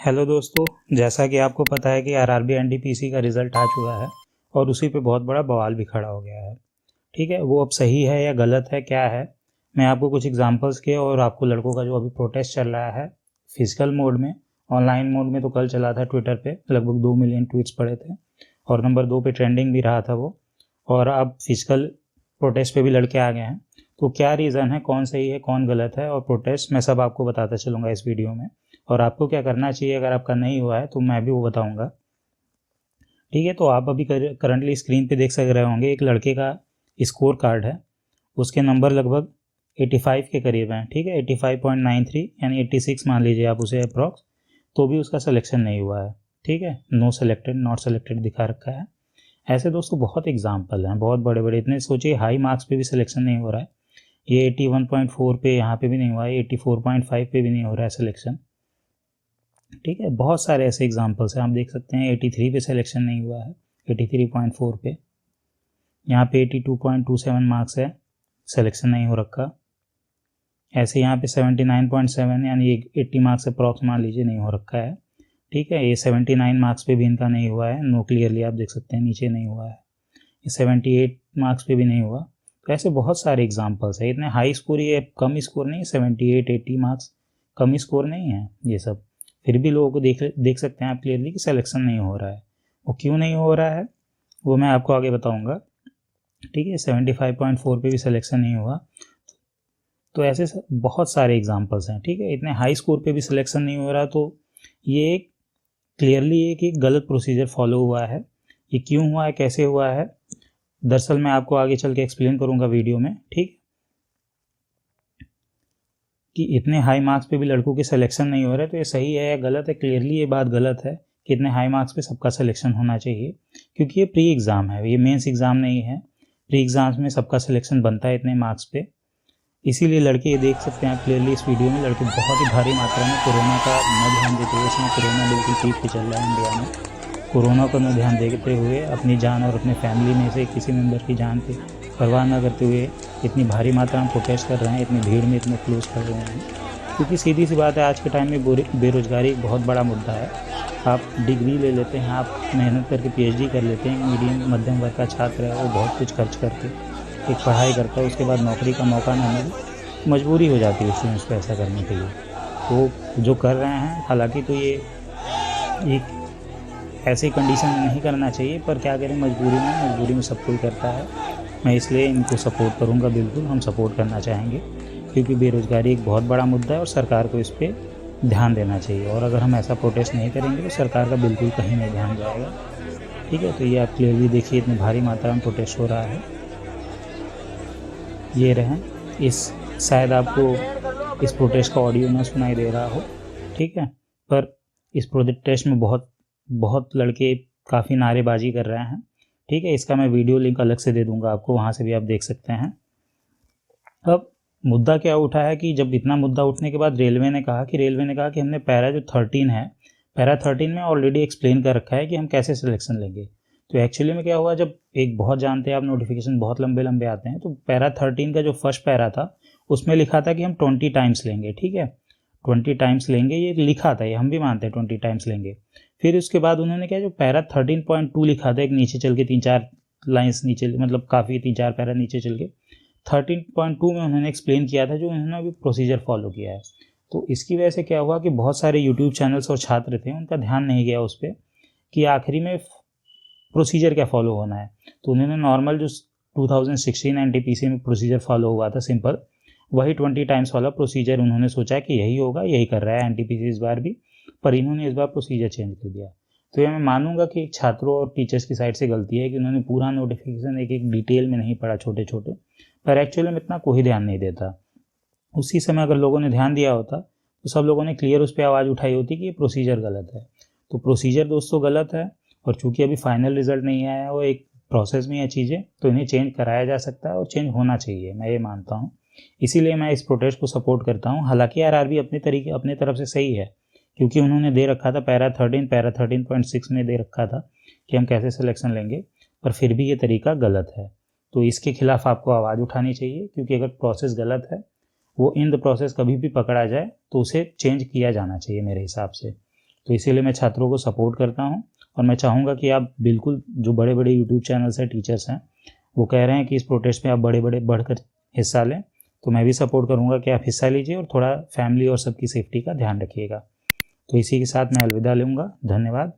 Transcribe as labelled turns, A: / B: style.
A: Hello दोस्तों, जैसा कि आपको पता है कि आरआरबी एनटीपीसी का रिज़ल्ट आ चुका है और उसी पे बहुत बड़ा बवाल भी खड़ा हो गया है। ठीक है, वो अब सही है या गलत है, क्या है, मैं आपको कुछ एग्जांपल्स के और आपको लड़कों का जो अभी प्रोटेस्ट चल रहा है फिजिकल मोड में, ऑनलाइन मोड में तो कल चला था ट्विटर पे, लगभग 2 मिलियन ट्वीट्स पड़े थे और नंबर 2 पे ट्रेंडिंग भी रहा था वो। और अब फिजिकल प्रोटेस्ट पे भी लड़के आ गए हैं। तो क्या रीज़न है, कौन सही है कौन गलत है और प्रोटेस्ट, मैं सब आपको बताता चलूँगा इस वीडियो में। और आपको क्या करना चाहिए अगर आपका नहीं हुआ है तो मैं भी वो बताऊंगा। ठीक है, तो आप अभी करंटली स्क्रीन पे देख सक रहे होंगे एक लड़के का स्कोर कार्ड है। उसके नंबर लगभग 85 के करीब हैं। ठीक है, 85.93 यानी 86 मान लीजिए आप उसे अप्रॉक्स। तो भी उसका सिलेक्शन नहीं हुआ है। ठीक है, नो सेलेक्टेड, नॉट सेलेक्टेड दिखा रखा है। ऐसे दोस्तों बहुत एग्जाम्पल हैं, बहुत बड़े बड़े, इतने सोचिए हाई मार्क्स पे भी सिलेक्शन नहीं हो रहा है। ये 81.4 पे यहाँ पे भी नहीं हुआ है, 84.5 पे भी नहीं हो रहा है सिलेक्शन। ठीक है, बहुत सारे ऐसे एग्जाम्पल्स हैं, आप देख सकते हैं 83 पे सिलेक्शन नहीं हुआ है, 83.4 पे, यहाँ पे 82.27 मार्क्स है, सिलेक्शन नहीं हो रखा। ऐसे यहाँ पे 79.7 यानी 80 मार्क्स अप्रॉक्स मान लीजिए नहीं हो रखा है। ठीक है, ये 79 मार्क्स पे भी इनका नहीं हुआ है, नो क्लियरली आप देख सकते हैं नीचे नहीं हुआ है। ये 78 मार्क्स पे भी नहीं हुआ। तो ऐसे बहुत सारे एग्जाम्पल्स है, इतने हाई स्कोर, ये कम स्कोर नहीं है, 78 80 मार्क्स कम स्कोर नहीं है ये सब। फिर भी लोगों को देख सकते हैं आप क्लियरली कि सिलेक्शन नहीं हो रहा है। वो क्यों नहीं हो रहा है वो मैं आपको आगे बताऊंगा। ठीक है, 75.4 पे भी सिलेक्शन नहीं हुआ। तो ऐसे बहुत सारे एग्जाम्पल्स हैं। ठीक है, इतने हाई स्कोर पे भी सिलेक्शन नहीं हो रहा, तो ये क्लियरली एक गलत प्रोसीजर फॉलो हुआ है। ये क्यों हुआ है, कैसे हुआ है, दरअसल मैं आपको आगे चल के एक्सप्लेन करूंगा वीडियो में। ठीक, कि इतने हाई मार्क्स पे भी लड़कों के सिलेक्शन नहीं हो रहा है, तो ये सही है या गलत है। क्लियरली ये बात गलत है कि इतने हाई मार्क्स पे सबका सिलेक्शन होना चाहिए, क्योंकि ये प्री एग्ज़ाम है, ये मेंस एग्ज़ाम नहीं है। प्री एग्ज़ाम्स में सबका सिलेक्शन बनता है इतने मार्क्स पे। इसीलिए लड़के, ये देख सकते हैं आप क्लियरली इस वीडियो में, लड़के बहुत ही भारी मात्रा में कोरोना का न ध्यान देते हुए, इसमें कोरोना बिल्कुल पीक पे चल रहा है इंडिया में, कोरोना को न ध्यान देते हुए अपनी जान और अपने फैमिली में से किसी मेंबर की जान की परवाह न करते हुए इतनी भारी मात्रा में प्रोटेस्ट कर रहे हैं, इतनी भीड़ में इतने क्लोज कर रहे हैं। क्योंकि सीधी सी बात है, आज के टाइम में बेरोजगारी एक बहुत बड़ा मुद्दा है। आप डिग्री ले लेते हैं, आप मेहनत करके पीएचडी कर लेते हैं, मीडियम मध्यम वर्ग का छात्र है, वो बहुत कुछ खर्च करके एक पढ़ाई करता है, उसके बाद नौकरी का मौका न मिले, मजबूरी हो जाती है स्टूडेंट्स को ऐसा करने के लिए। तो जो कर रहे हैं, हालांकि तो ये एक ऐसी कंडीशन में नहीं करना चाहिए, पर क्या करें, मजबूरी में सब कोई करता है। मैं इसलिए इनको सपोर्ट करूंगा, बिल्कुल हम सपोर्ट करना चाहेंगे, क्योंकि बेरोज़गारी एक बहुत बड़ा मुद्दा है और सरकार को इस पर ध्यान देना चाहिए। और अगर हम ऐसा प्रोटेस्ट नहीं करेंगे तो सरकार का बिल्कुल कहीं नहीं ध्यान जाएगा। ठीक है, तो ये आप क्लियरली देखिए, इतनी भारी मात्रा में प्रोटेस्ट हो रहा है। ये रहे, इस शायद आपको इस प्रोटेस्ट का ऑडियो ना सुनाई दे रहा हो। ठीक है, पर इस प्रोटेस्ट में बहुत बहुत लड़के काफ़ी नारेबाजी कर रहे हैं। ठीक है, इसका मैं वीडियो लिंक अलग से दे दूंगा आपको, वहाँ से भी आप देख सकते हैं। अब मुद्दा क्या उठा है कि जब इतना मुद्दा उठने के बाद रेलवे ने कहा कि हमने पैरा जो 13 है, पैरा 13 में ऑलरेडी एक्सप्लेन कर रखा है कि हम कैसे सिलेक्शन लेंगे। तो एक्चुअली में क्या हुआ, जब एक बहुत जानते हैं आप नोटिफिकेशन बहुत लंबे लंबे आते हैं, तो पैरा 13 का जो फर्स्ट पैरा था उसमें लिखा था कि हम 20 टाइम्स लेंगे। ठीक है, 20 टाइम्स लेंगे, ये लिखा था, ये हम भी मानते हैं 20 टाइम्स लेंगे। फिर उसके बाद उन्होंने क्या, जो पैरा 13.2 लिखा था, एक नीचे चल के 3-4 लाइन्स नीचे, मतलब काफ़ी 3-4 पैरा नीचे चल के 13.2 में उन्होंने एक्सप्लेन किया था, जो उन्होंने अभी प्रोसीजर फॉलो किया है। तो इसकी वजह से क्या हुआ कि बहुत सारे यूट्यूब चैनल्स और छात्र थे, उनका ध्यान नहीं गया उस पर कि आखिरी में प्रोसीजर क्या फॉलो होना है। तो उन्होंने नॉर्मल जो 2016 एनटीपीसी में प्रोसीजर फॉलो हुआ था सिंपल, वही 20 टाइम्स वाला प्रोसीजर उन्होंने सोचा कि यही होगा, यही कर रहा है एनटीपीसी इस बार भी, पर इन्होंने इस बार प्रोसीजर चेंज कर दिया। तो ये मैं मानूंगा कि छात्रों और टीचर्स की साइड से गलती है कि उन्होंने पूरा नोटिफिकेशन एक एक डिटेल में नहीं पढ़ा, छोटे छोटे, पर एक्चुअली में इतना कोई ध्यान नहीं देता। उसी समय अगर लोगों ने ध्यान दिया होता तो सब लोगों ने क्लियर उस पर आवाज़ उठाई होती कि ये प्रोसीजर गलत है। तो प्रोसीजर दोस्तों गलत है, और चूंकि अभी फाइनल रिजल्ट नहीं आया है, वो एक प्रोसेस में है चीज़ें, तो इन्हें चेंज कराया जा सकता है और चेंज होना चाहिए, मैं ये मानता हूँ। इसीलिए मैं इस प्रोटेस्ट को सपोर्ट करता हूँ। हालांकि आरआरबी अपने तरफ से सही है, क्योंकि उन्होंने दे रखा था पैरा 13.6 में दे रखा था कि हम कैसे सिलेक्शन लेंगे, पर फिर भी ये तरीका गलत है। तो इसके खिलाफ आपको आवाज़ उठानी चाहिए, क्योंकि अगर प्रोसेस गलत है, वो इन द प्रोसेस कभी भी पकड़ा जाए तो उसे चेंज किया जाना चाहिए मेरे हिसाब से। तो इसीलिए मैं छात्रों को सपोर्ट करता हूँ और मैं चाहूँगा कि आप बिल्कुल, जो बड़े बड़े यूट्यूब चैनल्स हैं, टीचर्स हैं, वो कह रहे हैं कि इस प्रोटेस्ट में आप बड़े बड़े बढ़कर हिस्सा लें, तो मैं भी सपोर्ट करूँगा कि आप हिस्सा लीजिए और थोड़ा फैमिली और सबकी सेफ्टी का ध्यान रखिएगा। तो इसी के साथ मैं अलविदा लूँगा। धन्यवाद।